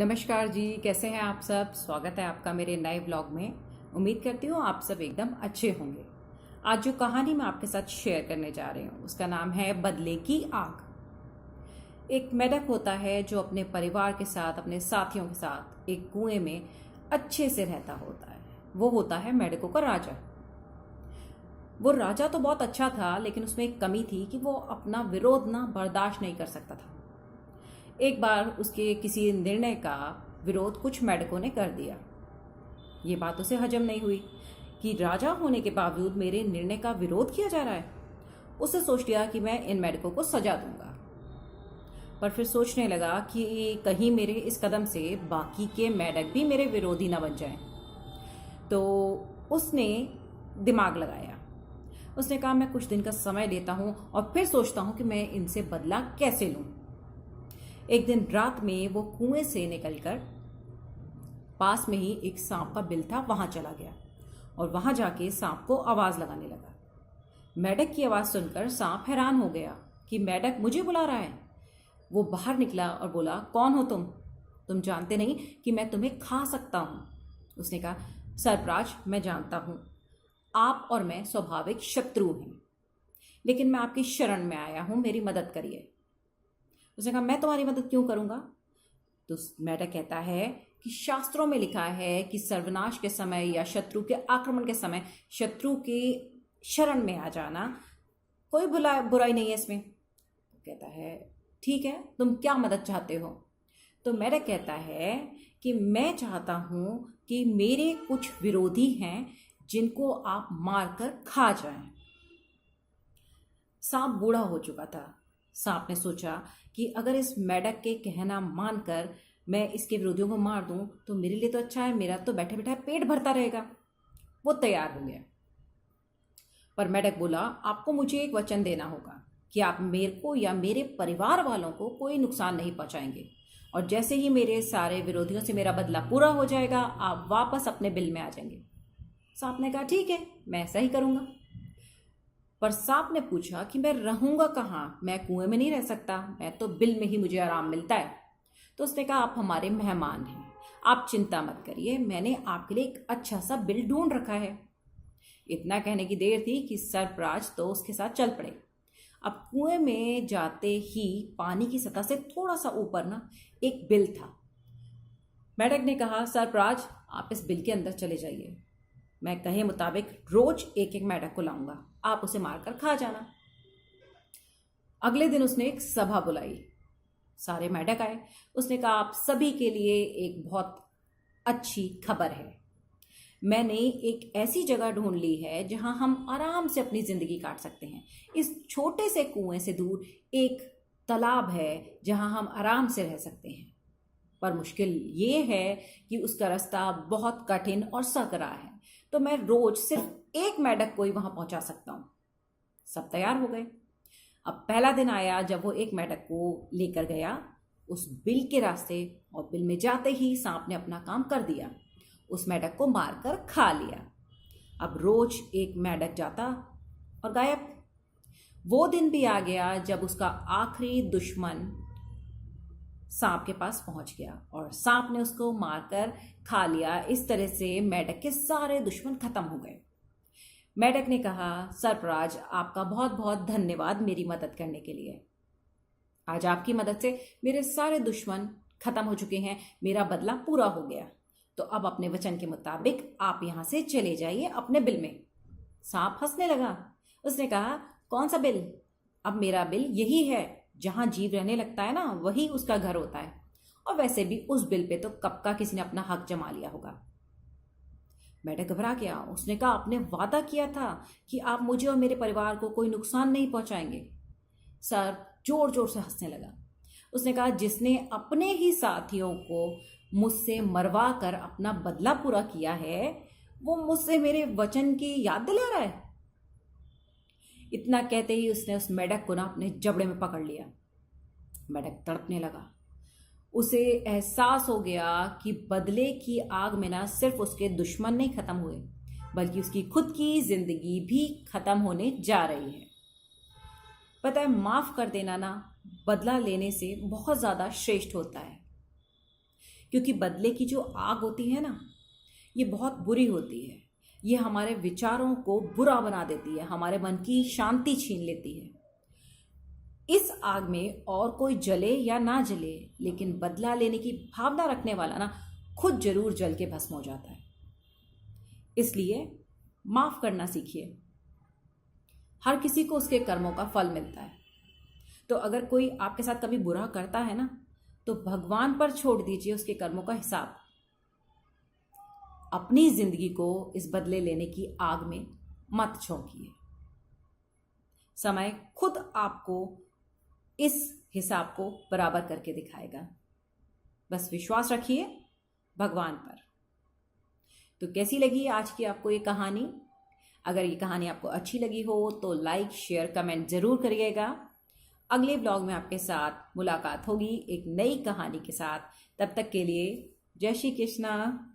नमस्कार जी, कैसे हैं आप सब। स्वागत है आपका मेरे नए ब्लॉग में। उम्मीद करती हूँ आप सब एकदम अच्छे होंगे। आज जो कहानी मैं आपके साथ शेयर करने जा रही हूँ उसका नाम है बदले की आग। एक मेढक होता है जो अपने परिवार के साथ, अपने साथियों के साथ एक कुएं में अच्छे से रहता होता है। वो होता है मेढकों का राजा। वो राजा तो बहुत अच्छा था, लेकिन उसमें एक कमी थी कि वो अपना विरोध ना बर्दाश्त नहीं कर सकता था। एक बार उसके किसी निर्णय का विरोध कुछ मेढकों ने कर दिया। ये बात उसे हजम नहीं हुई कि राजा होने के बावजूद मेरे निर्णय का विरोध किया जा रहा है। उसने सोच लिया कि मैं इन मेढकों को सजा दूंगा। पर फिर सोचने लगा कि कहीं मेरे इस कदम से बाकी के मेढक भी मेरे विरोधी न बन जाएं। तो उसने दिमाग लगाया। उसने कहा मैं कुछ दिन का समय लेता हूं और फिर सोचता हूं कि मैं इनसे बदला कैसे लूं। एक दिन रात में वो कुएं से निकलकर पास में ही एक सांप का बिल था, वहां चला गया और वहां जाके सांप को आवाज लगाने लगा। मेढक की आवाज सुनकर सांप हैरान हो गया कि मेढक मुझे बुला रहा है। वो बाहर निकला और बोला, कौन हो तुम जानते नहीं कि मैं तुम्हें खा सकता हूं। उसने कहा, सरप्राज, मैं जानता हूं आप और मैं स्वाभाविक शत्रु हैं, लेकिन मैं आपकी शरण में आया हूं, मेरी मदद करिए। उसने कहा, मैं तुम्हारी मदद क्यों करूंगा। तो मेढक कहता है कि शास्त्रों में लिखा है कि सर्वनाश के समय या शत्रु के आक्रमण के समय शत्रु के शरण में आ जाना कोई बुराई नहीं है इसमें। कहता है, ठीक है, तुम क्या मदद चाहते हो। तो मेढक कहता है कि मैं चाहता हूं कि मेरे कुछ विरोधी हैं जिनको आप मारकर खा जाएं। सांप बूढ़ा हो चुका था। सांप ने सोचा कि अगर इस मेढक के कहना मानकर मैं इसके विरोधियों को मार दूं तो मेरे लिए तो अच्छा है, मेरा तो बैठे बैठे पेट भरता रहेगा। वो तैयार हो गया। पर मेढक बोला, आपको मुझे एक वचन देना होगा कि आप मेरे को या मेरे परिवार वालों को कोई नुकसान नहीं पहुंचाएंगे, और जैसे ही मेरे सारे विरोधियों से मेरा बदला पूरा हो जाएगा आप वापस अपने बिल में आ जाएंगे। सांप ने कहा, ठीक है, मैं ऐसा ही करूंगा। पर सांप ने पूछा कि मैं रहूंगा कहाँ, मैं कुएं में नहीं रह सकता, मैं तो बिल में ही मुझे आराम मिलता है। तो उसने कहा, आप हमारे मेहमान हैं, आप चिंता मत करिए, मैंने आपके लिए एक अच्छा सा बिल ढूंढ रखा है। इतना कहने की देर थी कि सरप्राज तो उसके साथ चल पड़े। अब कुएं में जाते ही पानी की सतह से थोड़ा सा ऊपर ना एक बिल था। मेढक ने कहा, सरप्राज, आप इस बिल के अंदर चले जाइए, मैं कहे मुताबिक रोज एक एक मेढक को लाऊंगा, आप उसे मारकर खा जाना। अगले दिन उसने एक सभा बुलाई। सारे मेढक आए। उसने कहा, आप सभी के लिए एक बहुत अच्छी खबर है। मैंने एक ऐसी जगह ढूंढ ली है जहां हम आराम से अपनी जिंदगी काट सकते हैं। इस छोटे से कुएं से दूर एक तालाब है जहां हम आराम से रह सकते हैं। पर मुश्किल ये है कि उसका रास्ता बहुत कठिन और सकरा है, तो मैं रोज सिर्फ एक मेढक को ही वहां पहुंचा सकता हूं। सब तैयार हो गए। अब पहला दिन आया जब वो एक मेढक को लेकर गया उस बिल के रास्ते, और बिल में जाते ही सांप ने अपना काम कर दिया, उस मेढक को मारकर खा लिया। अब रोज एक मेढक जाता और गायब। वो दिन भी आ गया जब उसका आखिरी दुश्मन सांप के पास पहुंच गया और सांप ने उसको मारकर खा लिया। इस तरह से मेढक के सारे दुश्मन खत्म हो गए। मेढक ने कहा, सरप्राज, आपका बहुत बहुत धन्यवाद मेरी मदद करने के लिए। आज आपकी मदद से मेरे सारे दुश्मन खत्म हो चुके हैं, मेरा बदला पूरा हो गया। तो अब अपने वचन के मुताबिक आप यहां से चले जाइए अपने बिल में। सांप हंसने लगा। उसने कहा, कौन सा बिल? अब मेरा बिल यही है, जहां जीव रहने लगता है ना वही उसका घर होता है, और वैसे भी उस बिल पे तो कब का किसी ने अपना हक जमा लिया होगा। मेढक घबरा गया। उसने कहा, आपने वादा किया था कि आप मुझे और मेरे परिवार को कोई नुकसान नहीं पहुंचाएंगे। सर जोर जोर से हंसने लगा। उसने कहा, जिसने अपने ही साथियों को मुझसे मरवा कर अपना बदला पूरा किया है वो मुझसे मेरे वचन की याद दिला रहा है। इतना कहते ही उसने उस मेढक को ना अपने जबड़े में पकड़ लिया। मेढक तड़पने लगा। उसे एहसास हो गया कि बदले की आग में ना सिर्फ उसके दुश्मन नहीं खत्म हुए, बल्कि उसकी खुद की जिंदगी भी खत्म होने जा रही है। पता है, माफ कर देना ना बदला लेने से बहुत ज्यादा श्रेष्ठ होता है, क्योंकि बदले की जो आग होती है ना, ये बहुत बुरी होती है। ये हमारे विचारों को बुरा बना देती है, हमारे मन की शांति छीन लेती है। इस आग में और कोई जले या ना जले, लेकिन बदला लेने की भावना रखने वाला ना खुद जरूर जल के भस्म हो जाता है। इसलिए माफ करना सीखिए। हर किसी को उसके कर्मों का फल मिलता है। तो अगर कोई आपके साथ कभी बुरा करता है ना, तो भगवान पर छोड़ दीजिए उसके कर्मों का हिसाब। अपनी जिंदगी को इस बदले लेने की आग में मत झोंकिए। समय खुद आपको इस हिसाब को बराबर करके दिखाएगा। बस विश्वास रखिए भगवान पर। तो कैसी लगी आज की आपको ये कहानी? अगर ये कहानी आपको अच्छी लगी हो तो लाइक, शेयर, कमेंट जरूर करिएगा। अगले ब्लॉग में आपके साथ मुलाकात होगी एक नई कहानी के साथ। तब तक के लिए जय श्री कृष्णा।